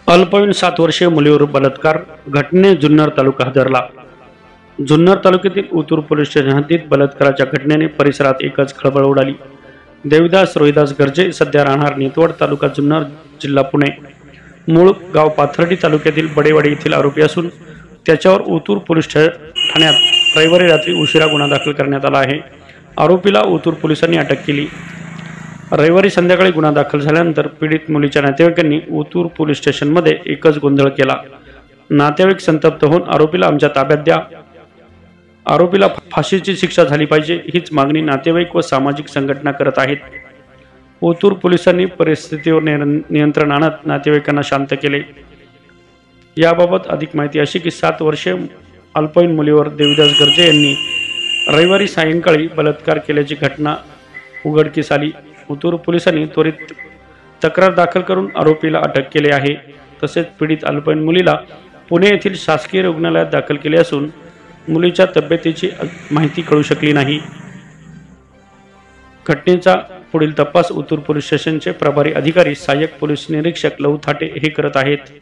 अल्पवयीन 7 वर्षीय मुलीवर बलात्कार घटने जुन्नर तालुका हादरला। जुन्नर तालुक्यातील उतूर पोलीस स्टेशन हद्दीत बलात्काराच्या घटनेने परिसरात एकच खळबळ उडाली। देविदास रोहिदास गर्जे सध्या राहणार नितवड तालुका जुन्नर जिल्हा पुणे, मूळ गाव पाथर्डी तालुक्यातील बडेवाडी येथील आरोपी असून त्याच्यावर उतूर पोलीस ठाण्यात रविवारी रात्री उशिरा गुन्हा दाखल करण्यात आला आहे। आरोपीला उतूर पोलिसांनी अटक केली। रविवारी संध्याकाळी गुन्हा दाखल झाल्यानंतर पीडित मुलीच्या नातेवाईकांनी उतूर पोलीस स्टेशनमध्ये एकच गोंधळ केला। नातेवाईक संतप्त होऊन आरोपीला आमच्या ताब्यात द्या, आरोपीला फाशीची शिक्षा झाली पाहिजे हीच मागणी नातेवाईक व सामाजिक संघटना करत आहेत। उतूर पोलिसांनी परिस्थितीवर नियंत्रण आणत नातेवाईकांना शांत केले। याबाबत अधिक माहिती अशी की 7 वर्षीय अल्पवयीन मुलीवर देविदास गर्जे यांनी रविवारी सायंकाळी बलात्कार केल्याची घटना उघडकीस आली। उतूर पोलिसांनी त्वरित तक्रार दाखल करून आरोपीला अटक केली आहे। तसेच पीडित अल्पवयीन मुलीला पुणे येथील शासकीय रुग्णालयात दाखल केले असून मुलीच्या तब्येतीची माहिती कळू शकली नाही। घटनेचा पुढील तपास उतूर पोलीस स्टेशनचे प्रभारी अधिकारी सहाय्यक पोलीस निरीक्षक लहू थाटे हे करत आहेत।